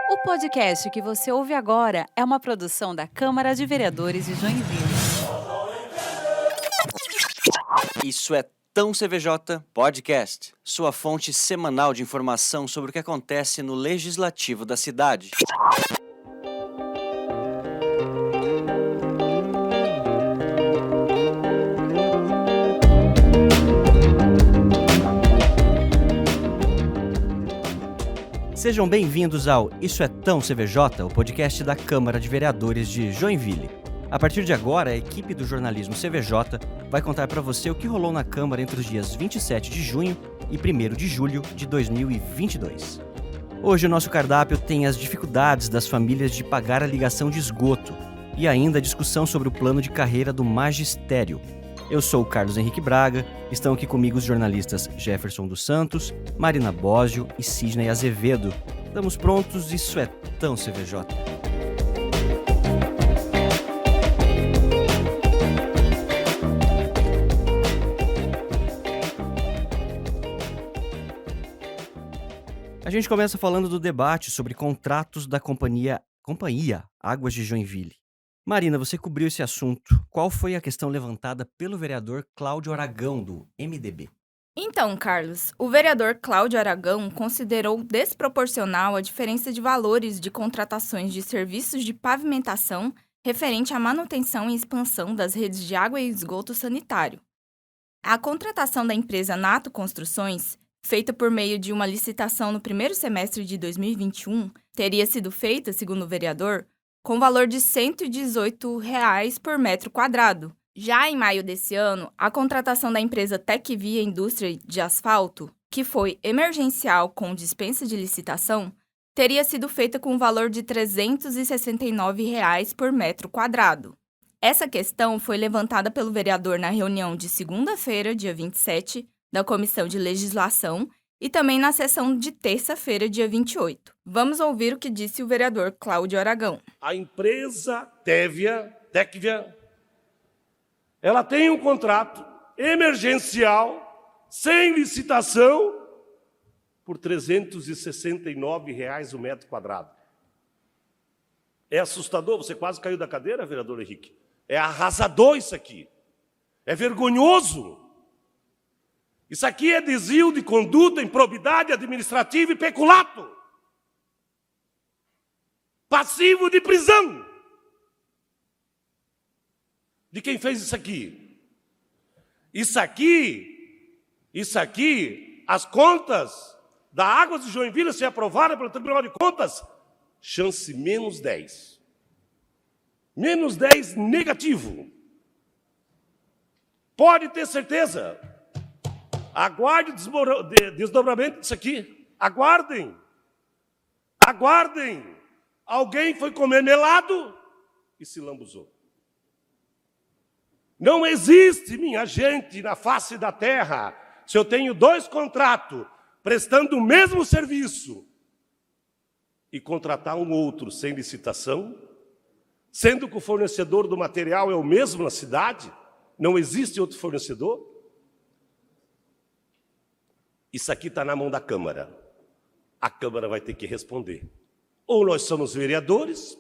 O podcast que você ouve agora é uma produção da Câmara de Vereadores de Joinville. Isso é Tão CVJ Podcast, sua fonte semanal de informação sobre o que acontece no Legislativo da cidade. Sejam bem-vindos ao Isso é Tão CVJ, o podcast da Câmara de Vereadores de Joinville. A partir de agora, a equipe do jornalismo CVJ vai contar para você o que rolou na Câmara entre os dias 27 de junho e 1º de julho de 2022. Hoje o nosso cardápio tem as dificuldades das famílias de pagar a ligação de esgoto e ainda a discussão sobre o plano de carreira do magistério. Eu sou o Carlos Henrique Braga, estão aqui comigo os jornalistas Jefferson dos Santos, Marina Bósio e Sidney Azevedo. Estamos prontos, isso é Tão CVJ. A gente começa falando do debate sobre contratos da companhia Águas de Joinville. Marina, você cobriu esse assunto. Qual foi a questão levantada pelo vereador Cláudio Aragão, do MDB? Então, Carlos, o vereador Cláudio Aragão considerou desproporcional a diferença de valores de contratações de serviços de pavimentação referente à manutenção e expansão das redes de água e esgoto sanitário. A contratação da empresa Nato Construções, feita por meio de uma licitação no primeiro semestre de 2021, teria sido feita, segundo o vereador, com valor de R$ 118 por metro quadrado. Já em maio desse ano, a contratação da empresa Tecvia Indústria de Asfalto, que foi emergencial com dispensa de licitação, teria sido feita com valor de R$ 369 por metro quadrado. Essa questão foi levantada pelo vereador na reunião de segunda-feira, dia 27, da Comissão de Legislação, e também na sessão de terça-feira, dia 28. Vamos ouvir o que disse o vereador Cláudio Aragão. A empresa Tecvia, ela tem um contrato emergencial, sem licitação, por R$ 369 o metro quadrado. É assustador, você quase caiu da cadeira, vereador Henrique. É arrasador isso aqui. É vergonhoso. Isso aqui é desvio de conduta, improbidade administrativa e peculato. Passivo de prisão. De quem fez isso aqui? Isso aqui, as contas da Águas de Joinville ser aprovada pelo Tribunal de Contas, chance menos 10. Menos 10 negativo. Pode ter certeza. Aguarde desdobramento disso aqui. Aguardem. Alguém foi comer melado e se lambuzou. Não existe, minha gente, na face da terra, se eu tenho 2 contratos prestando o mesmo serviço e contratar um outro sem licitação, sendo que o fornecedor do material é o mesmo na cidade, não existe outro fornecedor. Isso aqui está na mão da Câmara. A Câmara vai ter que responder. Ou nós somos vereadores,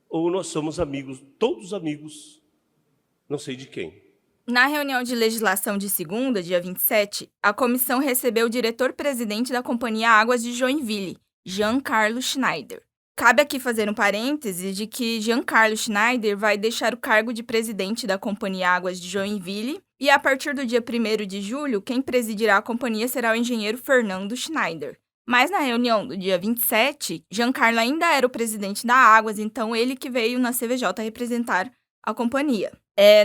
ou nós somos amigos, todos amigos, não sei de quem. Na reunião de legislação de segunda, dia 27, a comissão recebeu o diretor-presidente da Companhia Águas de Joinville, Jean Carlos Schneider. Cabe aqui fazer um parêntese de que Jean Carlos Schneider vai deixar o cargo de presidente da Companhia Águas de Joinville e, a partir do dia 1º de julho, quem presidirá a companhia será o engenheiro Fernando Schneider. Mas na reunião do dia 27, Jean Carlos ainda era o presidente da Águas, então ele que veio na CVJ representar a companhia.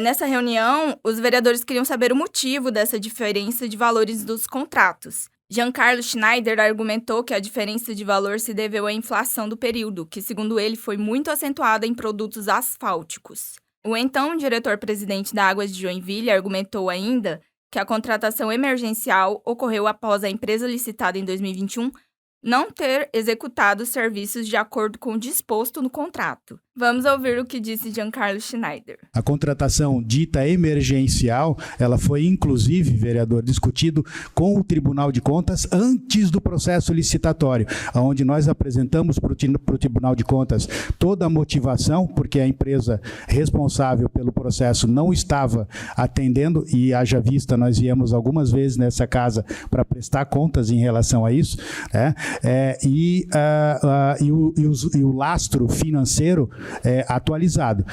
Nessa reunião, os vereadores queriam saber o motivo dessa diferença de valores dos contratos. Jean Carlos Schneider argumentou que a diferença de valor se deveu à inflação do período, que, segundo ele, foi muito acentuada em produtos asfálticos. O então diretor-presidente da Águas de Joinville argumentou ainda que a contratação emergencial ocorreu após a empresa licitada em 2021 não ter executado os serviços de acordo com o disposto no contrato. Vamos ouvir o que disse Giancarlo Schneider. A contratação dita emergencial, ela foi inclusive, vereador, discutido com o Tribunal de Contas antes do processo licitatório, onde nós apresentamos para o Tribunal de Contas toda a motivação, porque a empresa responsável pelo processo não estava atendendo, e haja vista, nós viemos algumas vezes nessa casa para prestar contas em relação a isso, né? E o lastro financeiro atualizado.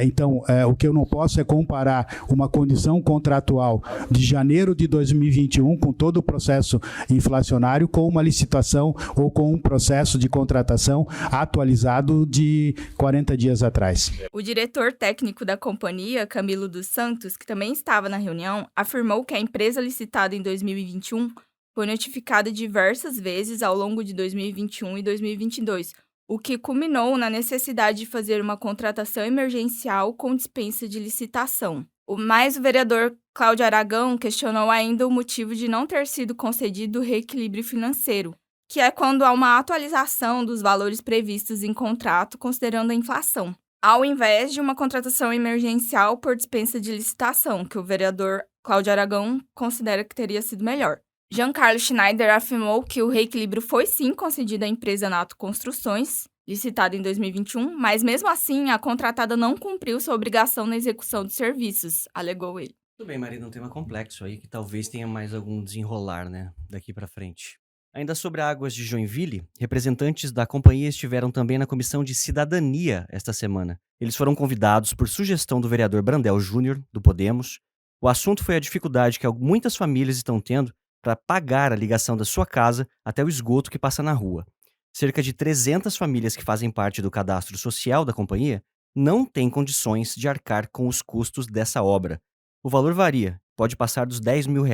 Então, o que eu não posso é comparar uma condição contratual de janeiro de 2021 com todo o processo inflacionário com uma licitação ou com um processo de contratação atualizado de 40 dias atrás. O diretor técnico da companhia, Camilo dos Santos, que também estava na reunião, afirmou que a empresa licitada em 2021 foi notificada diversas vezes ao longo de 2021 e 2022, o que culminou na necessidade de fazer uma contratação emergencial com dispensa de licitação. Mas o vereador Cláudio Aragão questionou ainda o motivo de não ter sido concedido o reequilíbrio financeiro, que é quando há uma atualização dos valores previstos em contrato considerando a inflação, ao invés de uma contratação emergencial por dispensa de licitação, que o vereador Cláudio Aragão considera que teria sido melhor. Giancarlo Schneider afirmou que o reequilíbrio foi sim concedido à empresa Nato Construções, licitada em 2021, mas mesmo assim a contratada não cumpriu sua obrigação na execução dos serviços, alegou ele. Tudo bem, Marina, um tema complexo aí que talvez tenha mais algum desenrolar, né, daqui pra frente. Ainda sobre a Águas de Joinville, representantes da companhia estiveram também na Comissão de Cidadania esta semana. Eles foram convidados por sugestão do vereador Brandel Júnior, do Podemos. O assunto foi a dificuldade que muitas famílias estão tendo para pagar a ligação da sua casa até o esgoto que passa na rua. Cerca de 300 famílias que fazem parte do cadastro social da companhia não têm condições de arcar com os custos dessa obra. O valor varia, pode passar dos R$10 mil.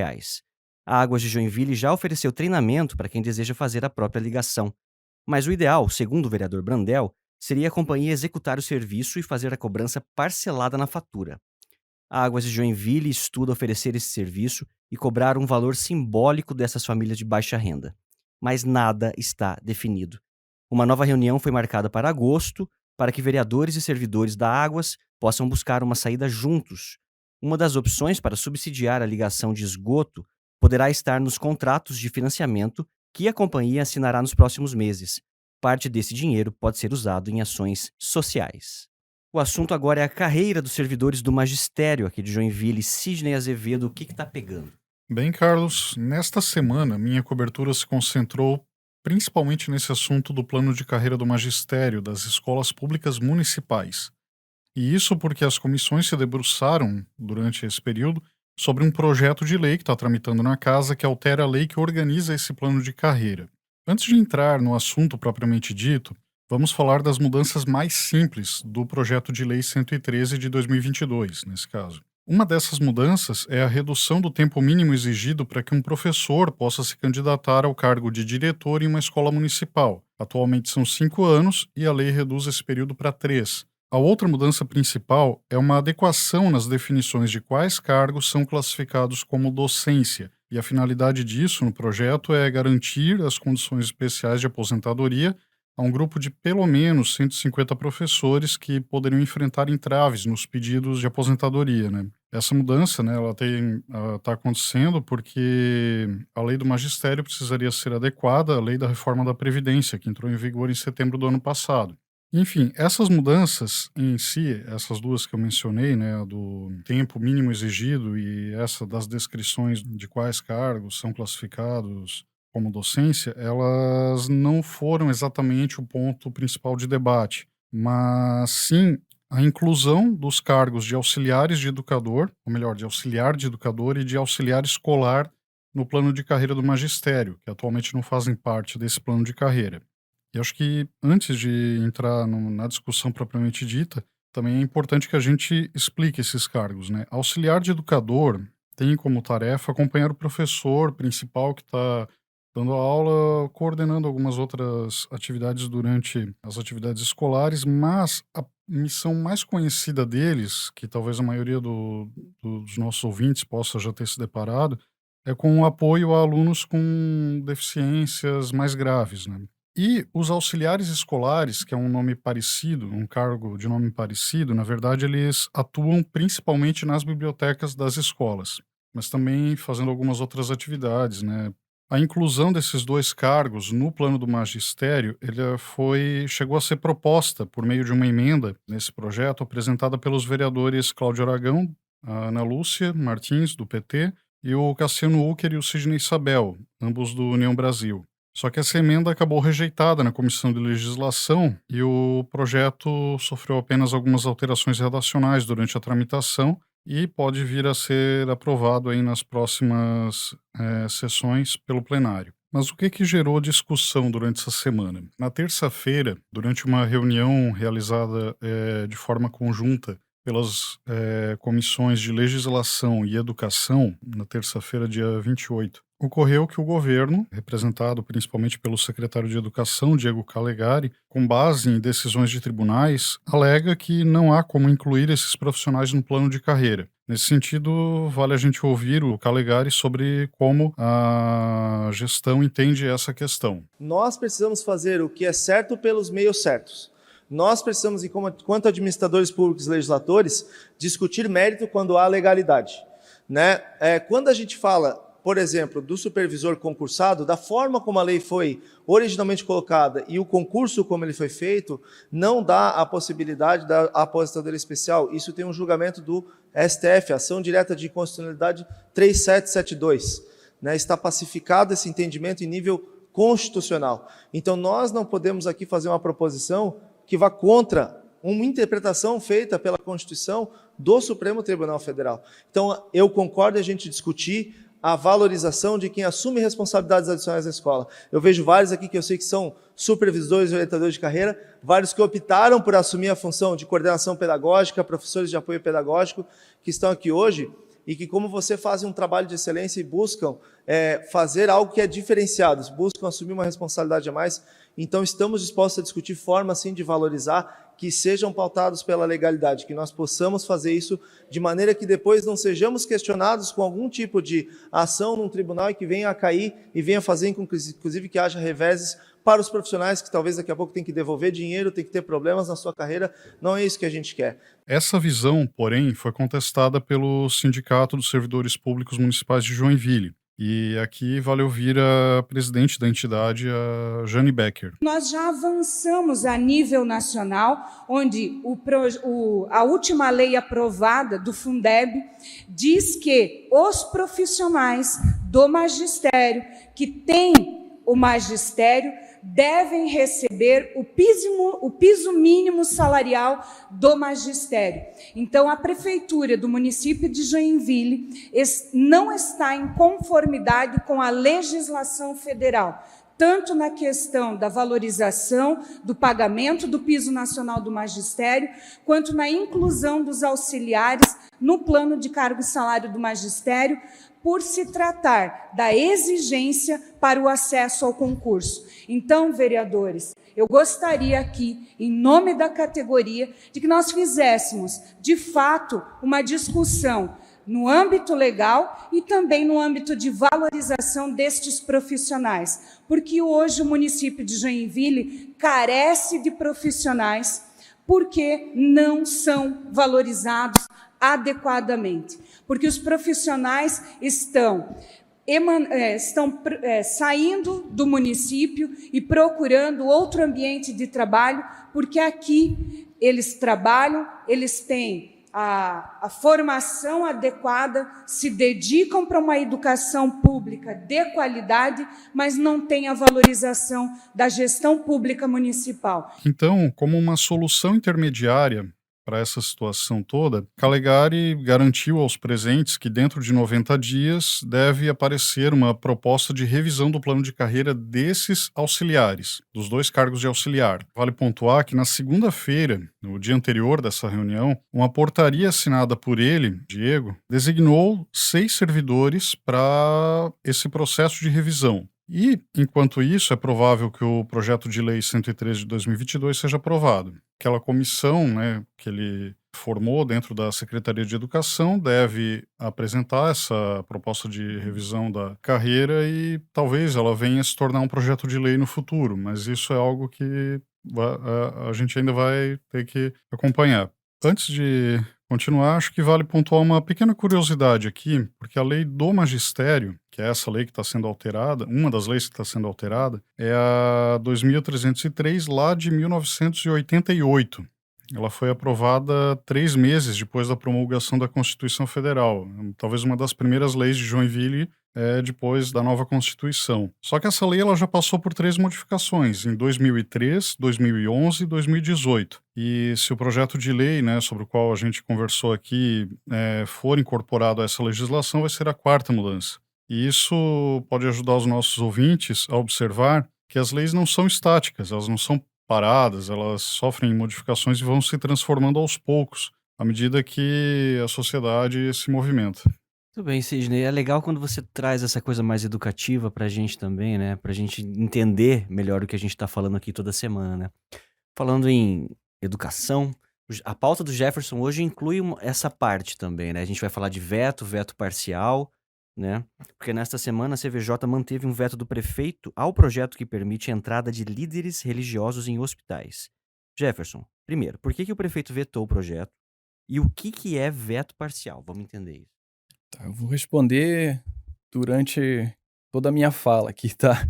A Águas de Joinville já ofereceu treinamento para quem deseja fazer a própria ligação. Mas o ideal, segundo o vereador Brandel, seria a companhia executar o serviço e fazer a cobrança parcelada na fatura. A Águas de Joinville estuda oferecer esse serviço e cobrar um valor simbólico dessas famílias de baixa renda. Mas nada está definido. Uma nova reunião foi marcada para agosto, para que vereadores e servidores da Águas possam buscar uma saída juntos. Uma das opções para subsidiar a ligação de esgoto poderá estar nos contratos de financiamento que a companhia assinará nos próximos meses. Parte desse dinheiro pode ser usado em ações sociais. O assunto agora é a carreira dos servidores do magistério aqui de Joinville. Sidney Azevedo, o que está pegando? Bem, Carlos, nesta semana minha cobertura se concentrou principalmente nesse assunto do plano de carreira do magistério das escolas públicas municipais. E isso porque as comissões se debruçaram, durante esse período, sobre um projeto de lei que está tramitando na casa que altera a lei que organiza esse plano de carreira. Antes de entrar no assunto propriamente dito, vamos falar das mudanças mais simples do projeto de lei 113 de 2022, nesse caso. Uma dessas mudanças é a redução do tempo mínimo exigido para que um professor possa se candidatar ao cargo de diretor em uma escola municipal. Atualmente são 5 anos e a lei reduz esse período para 3. A outra mudança principal é uma adequação nas definições de quais cargos são classificados como docência, e a finalidade disso no projeto é garantir as condições especiais de aposentadoria a um grupo de pelo menos 150 professores que poderiam enfrentar entraves nos pedidos de aposentadoria, né? Essa mudança, né, ela está acontecendo porque a lei do magistério precisaria ser adequada à lei da reforma da Previdência, que entrou em vigor em setembro do ano passado. Enfim, essas mudanças em si, essas duas que eu mencionei, né, a do tempo mínimo exigido e essa das descrições de quais cargos são classificados como docência, elas não foram exatamente o ponto principal de debate, mas sim a inclusão dos cargos de auxiliares de educador, ou melhor, de auxiliar de educador e de auxiliar escolar no plano de carreira do magistério, que atualmente não fazem parte desse plano de carreira. E acho que antes de entrar na discussão propriamente dita, também é importante que a gente explique esses cargos, né? Auxiliar de educador tem como tarefa acompanhar o professor principal que está dando a aula, coordenando algumas outras atividades durante as atividades escolares, mas a missão mais conhecida deles, que talvez a maioria dos nossos ouvintes possa já ter se deparado, é com o apoio a alunos com deficiências mais graves, né? E os auxiliares escolares, que é um nome parecido, um cargo de nome parecido, na verdade eles atuam principalmente nas bibliotecas das escolas, mas também fazendo algumas outras atividades, né? A inclusão desses dois cargos no plano do magistério, chegou a ser proposta por meio de uma emenda nesse projeto apresentada pelos vereadores Cláudio Aragão, a Ana Lúcia Martins, do PT, e o Cassiano Ucker e o Sidney Sabel, ambos do União Brasil. Só que essa emenda acabou rejeitada na Comissão de Legislação e o projeto sofreu apenas algumas alterações redacionais durante a tramitação e pode vir a ser aprovado aí nas próximas sessões pelo plenário. Mas o que gerou discussão durante essa semana? Na terça-feira, durante uma reunião realizada de forma conjunta pelas comissões de Legislação e Educação, na terça-feira, dia 28, ocorreu que o governo, representado principalmente pelo secretário de Educação, Diego Calegari, com base em decisões de tribunais, alega que não há como incluir esses profissionais no plano de carreira. Nesse sentido, vale a gente ouvir o Calegari sobre como a gestão entende essa questão. Nós precisamos fazer o que é certo pelos meios certos. Nós precisamos, enquanto administradores públicos e legisladores, discutir mérito quando há legalidade, né? Quando a gente fala, por exemplo, do supervisor concursado, da forma como a lei foi originalmente colocada e o concurso como ele foi feito, não dá a possibilidade da aposentadoria especial. Isso tem um julgamento do STF, Ação Direta de Constitucionalidade 3772. Né? Está pacificado esse entendimento em nível constitucional. Então, nós não podemos aqui fazer uma proposição que vá contra uma interpretação feita pela Constituição do Supremo Tribunal Federal. Então, eu concordo em a gente discutir a valorização de quem assume responsabilidades adicionais na escola. Eu vejo vários aqui que eu sei que são supervisores e orientadores de carreira, vários que optaram por assumir a função de coordenação pedagógica, professores de apoio pedagógico, que estão aqui hoje, e que, como você, fazem um trabalho de excelência e buscam fazer algo que é diferenciado, buscam assumir uma responsabilidade a mais. Então, estamos dispostos a discutir formas, sim, de valorizar, que sejam pautados pela legalidade, que nós possamos fazer isso de maneira que depois não sejamos questionados com algum tipo de ação num tribunal e que venha a cair e venha fazer, inclusive, que haja reveses para os profissionais que talvez daqui a pouco tem que devolver dinheiro, tem que ter problemas na sua carreira. Não é isso que a gente quer. Essa visão, porém, foi contestada pelo Sindicato dos Servidores Públicos Municipais de Joinville. E aqui vale ouvir a presidente da entidade, a Jane Becker. Nós já avançamos a nível nacional, onde a última lei aprovada do Fundeb diz que os profissionais do magistério, que têm o magistério, devem receber o piso mínimo salarial do magistério. Então, a prefeitura do município de Joinville não está em conformidade com a legislação federal, tanto na questão da valorização do pagamento do piso nacional do magistério, quanto na inclusão dos auxiliares no plano de cargo e salário do magistério, por se tratar da exigência para o acesso ao concurso. Então, vereadores, eu gostaria aqui, em nome da categoria, de que nós fizéssemos, de fato, uma discussão no âmbito legal e também no âmbito de valorização destes profissionais, porque hoje o município de Joinville carece de profissionais porque não são valorizados adequadamente, porque os profissionais estão saindo do município e procurando outro ambiente de trabalho, porque aqui eles trabalham, eles têm a formação adequada, se dedicam para uma educação pública de qualidade, mas não têm a valorização da gestão pública municipal. Então, como uma solução intermediária para essa situação toda, Calegari garantiu aos presentes que dentro de 90 dias deve aparecer uma proposta de revisão do plano de carreira desses auxiliares, dos dois cargos de auxiliar. Vale pontuar que na segunda-feira, no dia anterior dessa reunião, uma portaria assinada por ele, Diego, designou 6 servidores para esse processo de revisão. E, enquanto isso, é provável que o projeto de lei 113 de 2022 seja aprovado. Aquela comissão, né, que ele formou dentro da Secretaria de Educação deve apresentar essa proposta de revisão da carreira e talvez ela venha se tornar um projeto de lei no futuro, mas isso é algo que a gente ainda vai ter que acompanhar. Antes de continuar, acho que vale pontuar uma pequena curiosidade aqui, porque a lei do magistério, que é essa lei que está sendo alterada, uma das leis que está sendo alterada, é a 2303, lá de 1988. Ela foi aprovada 3 meses depois da promulgação da Constituição Federal. Talvez uma das primeiras leis de Joinville depois da nova Constituição. Só que essa lei ela já passou por 3 modificações, em 2003, 2011 e 2018. E se o projeto de lei, né, sobre o qual a gente conversou aqui, for incorporado a essa legislação, vai ser a 4ª mudança. E isso pode ajudar os nossos ouvintes a observar que as leis não são estáticas, elas não são paradas, elas sofrem modificações e vão se transformando aos poucos, à medida que a sociedade se movimenta. Tudo bem, Sidney. É legal quando você traz essa coisa mais educativa pra gente também, né? Pra gente entender melhor o que a gente tá falando aqui toda semana, né? Falando em educação, a pauta do Jefferson hoje inclui essa parte também, né? A gente vai falar de veto parcial, né? Porque nesta semana a CVJ manteve um veto do prefeito ao projeto que permite a entrada de líderes religiosos em hospitais. Jefferson, primeiro, por que o prefeito vetou o projeto? E o que é veto parcial? Vamos entender isso. Tá, eu vou responder durante toda a minha fala aqui, tá?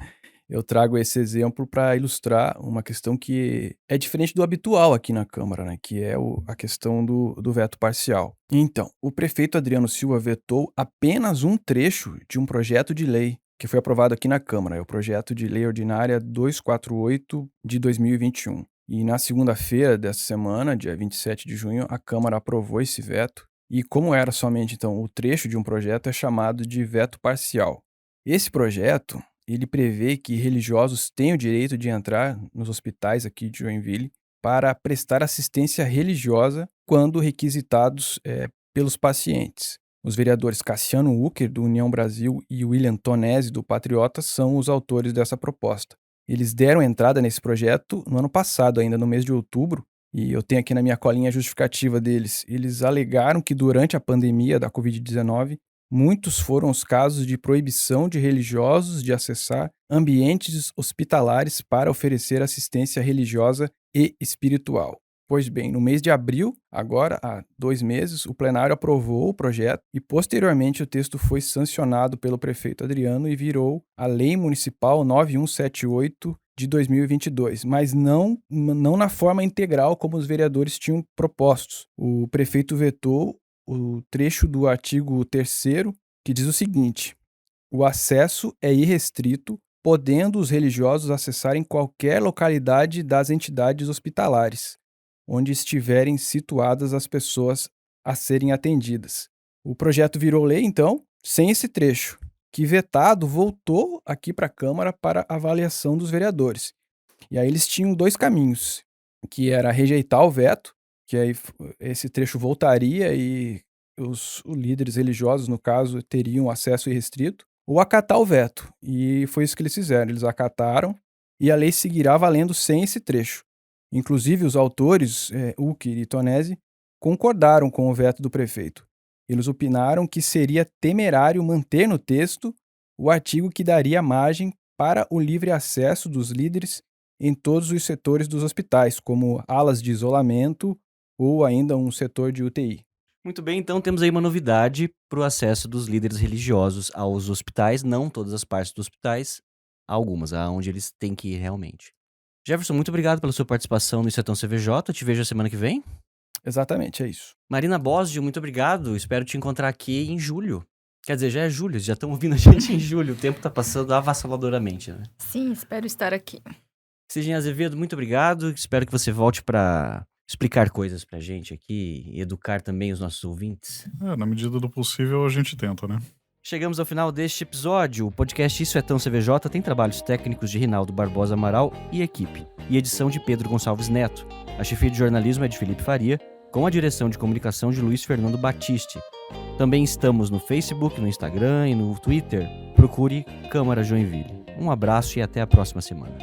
Eu trago esse exemplo para ilustrar uma questão que é diferente do habitual aqui na Câmara, né? Que é a questão do veto parcial. Então, o prefeito Adriano Silva vetou apenas um trecho de um projeto de lei que foi aprovado aqui na Câmara. É o projeto de lei ordinária 248 de 2021. E na segunda-feira dessa semana, dia 27 de junho, a Câmara aprovou esse veto. E como era somente, então, o trecho de um projeto, é chamado de veto parcial. Esse projeto, ele prevê que religiosos têm o direito de entrar nos hospitais aqui de Joinville para prestar assistência religiosa quando requisitados pelos pacientes. Os vereadores Cassiano Ucker, do União Brasil, e William Tonesi, do Patriotas, são os autores dessa proposta. Eles deram entrada nesse projeto no ano passado, ainda no mês de outubro, e eu tenho aqui na minha colinha a justificativa deles. Eles alegaram que durante a pandemia da Covid-19, muitos foram os casos de proibição de religiosos de acessar ambientes hospitalares para oferecer assistência religiosa e espiritual. Pois bem, no mês de abril, agora há 2 meses, o plenário aprovou o projeto e posteriormente o texto foi sancionado pelo prefeito Adriano e virou a Lei Municipal 9178 de 2022, mas não na forma integral como os vereadores tinham propostos. O prefeito vetou o trecho do artigo 3º, que diz o seguinte: o acesso é irrestrito, podendo os religiosos acessarem qualquer localidade das entidades hospitalares, onde estiverem situadas as pessoas a serem atendidas. O projeto virou lei, então, sem esse trecho, que vetado voltou aqui para a Câmara para avaliação dos vereadores. E aí eles tinham 2 caminhos, que era rejeitar o veto, que aí esse trecho voltaria e os líderes religiosos, no caso, teriam acesso irrestrito, ou acatar o veto. E foi isso que eles fizeram, eles acataram e a lei seguirá valendo sem esse trecho. Inclusive, os autores, Ucker e Tonesi, concordaram com o veto do prefeito. Eles opinaram que seria temerário manter no texto o artigo que daria margem para o livre acesso dos líderes em todos os setores dos hospitais, como alas de isolamento ou ainda um setor de UTI. Muito bem, então temos aí uma novidade para o acesso dos líderes religiosos aos hospitais, não todas as partes dos hospitais, algumas, aonde eles têm que ir realmente. Jefferson, muito obrigado pela sua participação no Isso é Tão CVJ, te vejo a semana que vem. Exatamente, é isso. Marina Bosdio, muito obrigado, espero te encontrar aqui em julho. Quer dizer, já é julho, já estão ouvindo a gente em julho, o tempo tá passando avassaladoramente, né? Sim, espero estar aqui. Sidney Azevedo, muito obrigado, espero que você volte para explicar coisas pra gente aqui e educar também os nossos ouvintes. Na medida do possível a gente tenta, né? Chegamos ao final deste episódio. O podcast Isso é Tão CVJ tem trabalhos técnicos de Rinaldo Barbosa Amaral e equipe, e edição de Pedro Gonçalves Neto. A chefia de jornalismo é de Felipe Faria, com a direção de comunicação de Luiz Fernando Batiste. Também estamos no Facebook, no Instagram e no Twitter. Procure Câmara Joinville. Um abraço e até a próxima semana.